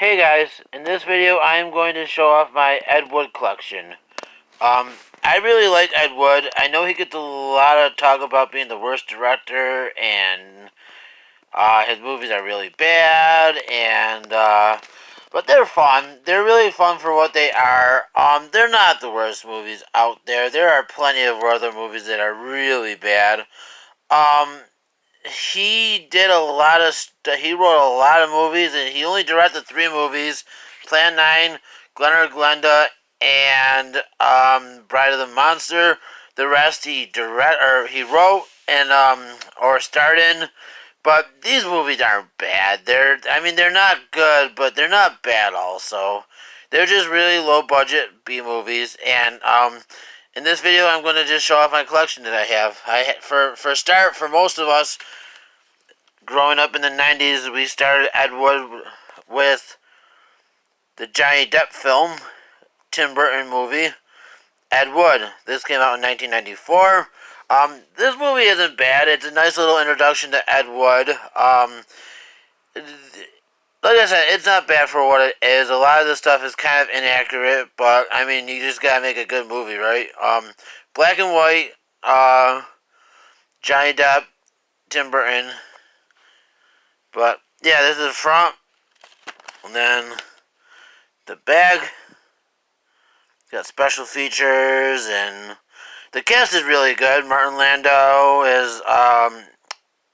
Hey guys, in this video I am going to show off my Ed Wood collection. I really like Ed Wood. I know he gets a lot of talk about being the worst director and his movies are really bad but they're fun. They're really fun for what they are. They're not the worst movies out there. There are plenty of other movies that are really bad. Um, he did a lot of he wrote a lot of movies, and he only directed 3 movies: Plan 9, Glennar, Glenda, and Bride of the Monster. The rest he wrote and or starred in. But these movies aren't bad. They're not good, but they're not bad also. They're just really low budget B movies, and in this video, I'm going to just show off my collection that I have. For most of us, growing up in the 90s, we started Ed Wood with the Johnny Depp film, Tim Burton movie, Ed Wood. This came out in 1994. This movie isn't bad. It's a nice little introduction to Ed Wood. Like I said, it's not bad for what it is. A lot of this stuff is kind of inaccurate, but I mean, you just gotta make a good movie, right? Black and white, Johnny Depp, Tim Burton. But yeah, this is the front, and then the bag. Got special features, and the cast is really good. Martin Landau is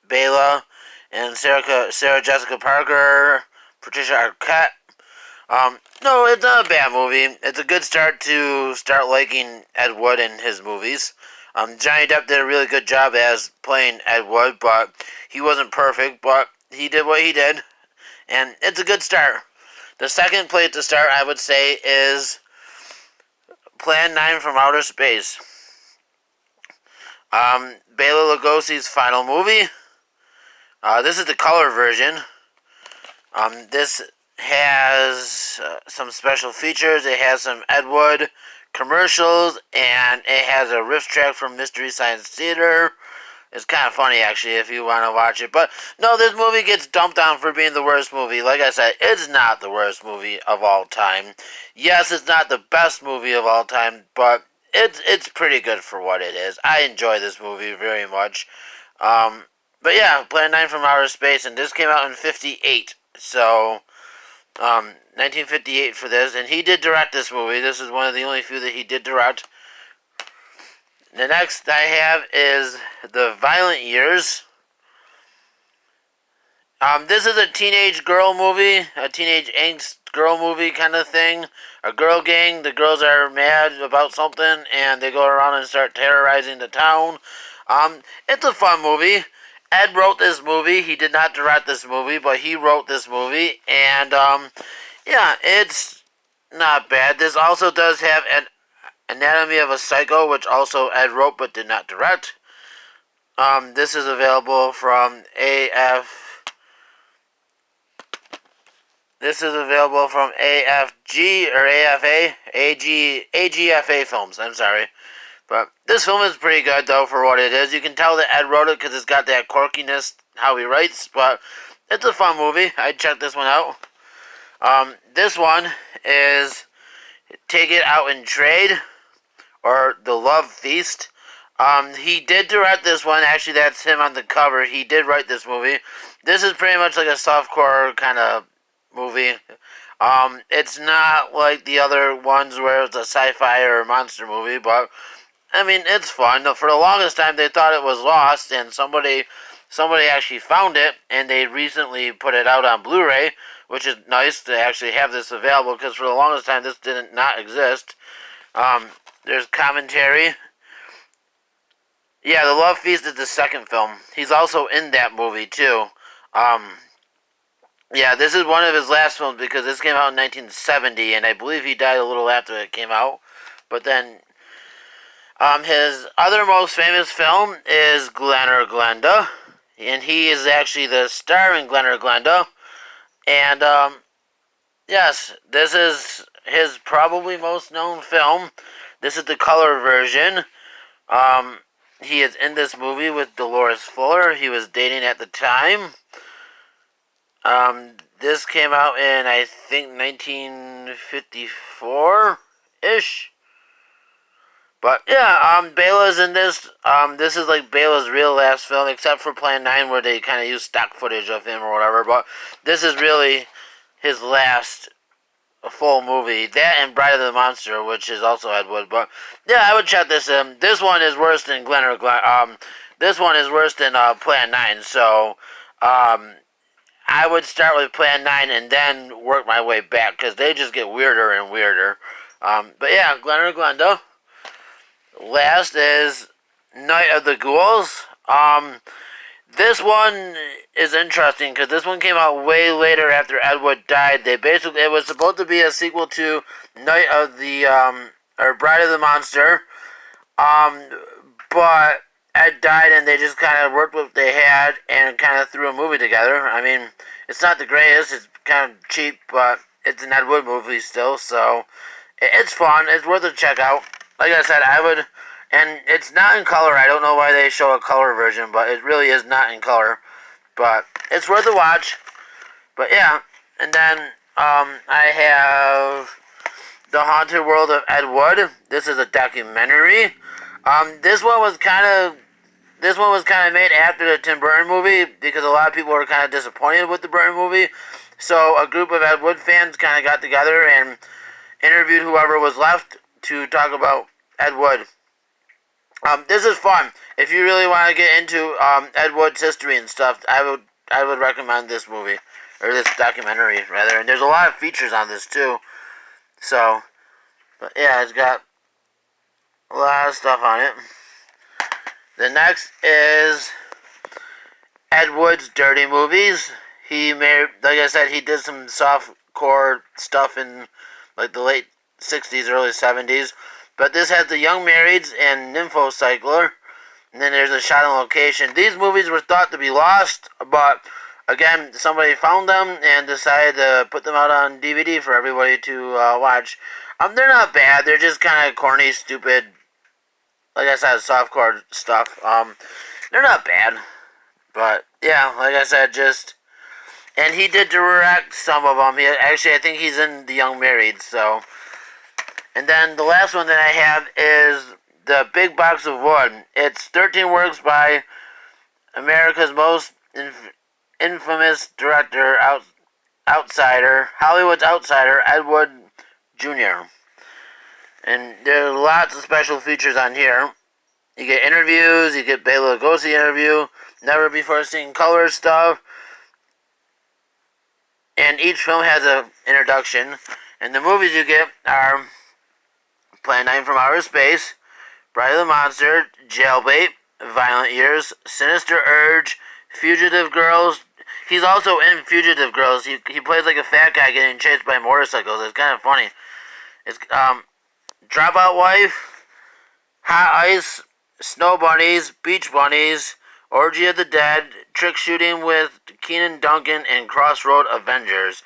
Bela, and Sarah Jessica Parker, Patricia Arquette. No, it's not a bad movie. It's a good start to start liking Ed Wood and his movies. Johnny Depp did a really good job as playing Ed Wood, but he wasn't perfect, but he did what he did, and it's a good start. The second place to start, I would say, is Plan 9 from Outer Space. Bela Lugosi's final movie. This is the color version. This has some special features. It has some Ed Wood commercials, and it has a riff track from Mystery Science Theater. It's kind of funny, actually, if you want to watch it. But, no, this movie gets dumped on for being the worst movie. Like I said, it's not the worst movie of all time. Yes, it's not the best movie of all time, but it's pretty good for what it is. I enjoy this movie very much. But yeah, Plan 9 from Outer Space, and this came out in 58. So, 1958 for this, and he did direct this movie. This is one of the only few that he did direct. The next I have is The Violent Years. This is a teenage girl movie, a teenage angst girl movie kind of thing. A girl gang, the girls are mad about something, and they go around and start terrorizing the town. It's a fun movie. Ed wrote this movie. He did not direct this movie, but he wrote this movie, and yeah, it's not bad. This also does have an Anatomy of a Psycho, which also Ed wrote but did not direct. This is available from This is available from AFG or AGFA Films. I'm sorry, but this film is pretty good though for what it is. You can tell that Ed wrote it because it's got that quirkiness how he writes, but it's a fun movie. I'd check this one out. This one is Take It Out and Trade, or The Love Feast. He did direct this one. Actually, that's him on the cover. He did write this movie. This is pretty much like a softcore kind of movie. It's not like the other ones where it's a sci-fi or a monster movie, but I mean, it's fun. For the longest time, they thought it was lost, and somebody actually found it, and they recently put it out on Blu-ray, which is nice to actually have this available, because for the longest time, this didn't not exist. There's commentary. Yeah, The Love Feast is the second film. He's also in that movie, too. Yeah, this is one of his last films because this came out in 1970, and I believe he died a little after it came out. But then, his other most famous film is Glennar Glenda, and he is actually the star in Glennar Glenda. And, yes, this is his probably most known film. This is the color version. He is in this movie with Dolores Fuller. He was dating at the time. This came out in, I think, 1954-ish. But yeah, Bela's in this. This is like Bela's real last film, except for Plan 9, where they kind of use stock footage of him or whatever. But this is really his last full movie. That and Bride of the Monster, which is also Ed Wood. But yeah, I would check this in. This one is worse than Glennar. This one is worse than Plan 9. So I would start with Plan 9 and then work my way back, because they just get weirder and weirder. But yeah, Glennar Glenda. Last is Night of the Ghouls. This one is interesting because this one came out way later after Ed Wood died. It was supposed to be a sequel to Night of the or Bride of the Monster. Um, but Ed died and they just kind of worked with what they had and kind of threw a movie together. I mean, it's not the greatest. It's kind of cheap, but it's an Ed Wood movie still, so it's fun. It's worth a check out. Like I said, I would, and it's not in color. I don't know why they show a color version, but it really is not in color. But it's worth a watch. But yeah, and then I have The Haunted World of Ed Wood. This is a documentary. This one was kind of made after the Tim Burton movie because a lot of people were kind of disappointed with the Burton movie. So a group of Ed Wood fans kind of got together and interviewed whoever was left to talk about Ed Wood. This is fun. If you really want to get into Ed Wood's history and stuff, I would recommend this movie, or this documentary rather. And there's a lot of features on this too. So, but yeah, it's got a lot of stuff on it. The next is Ed Wood's Dirty Movies. He made, like I said, he did some softcore stuff in like the late 60s, early 70s. But this has The Young Marrieds and Nympho Cycler. And then there's A Shot on Location. These movies were thought to be lost, but again, somebody found them and decided to put them out on DVD for everybody to watch. They're not bad. They're just kind of corny, stupid, like I said, softcore stuff. They're not bad. But yeah, like I said, and he did direct some of them. Actually, I think he's in The Young Married, so. And then the last one that I have is The Big Box of Wood. It's 13 works by America's most infamous director, Hollywood's outsider, Ed Wood Jr. And there's lots of special features on here. You get interviews, you get Bela Lugosi interview, never before seen color stuff. And each film has an introduction. And the movies you get are Plan 9 from Outer Space, Bride of the Monster, Jailbait, Violent Years, Sinister Urge, Fugitive Girls. He's also in Fugitive Girls. He plays like a fat guy getting chased by motorcycles. It's kind of funny. It's Dropout Wife, Hot Ice, Snow Bunnies, Beach Bunnies, Orgy of the Dead, Trick Shooting with Keenan Duncan, and Crossroad Avengers.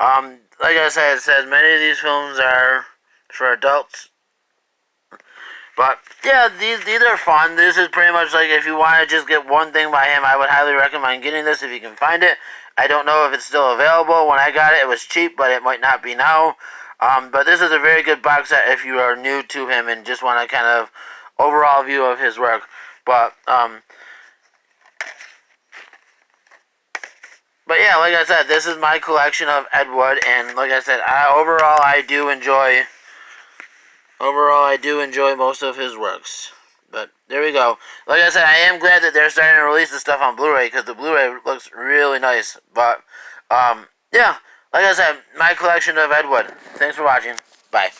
Like I said, it says many of these films are for adults. But yeah, these are fun. This is pretty much like if you want to just get one thing by him, I would highly recommend getting this if you can find it. I don't know if it's still available. When I got it, it was cheap, but it might not be now. But this is a very good box set if you are new to him and just want a kind of overall view of his work. But yeah, like I said, this is my collection of Ed Wood, and like I said, overall I do enjoy most of his works. But there we go. Like I said, I am glad that they're starting to release this stuff on Blu-ray because the Blu-ray looks really nice. But yeah, like I said, my collection of Ed Wood. Thanks for watching. Bye.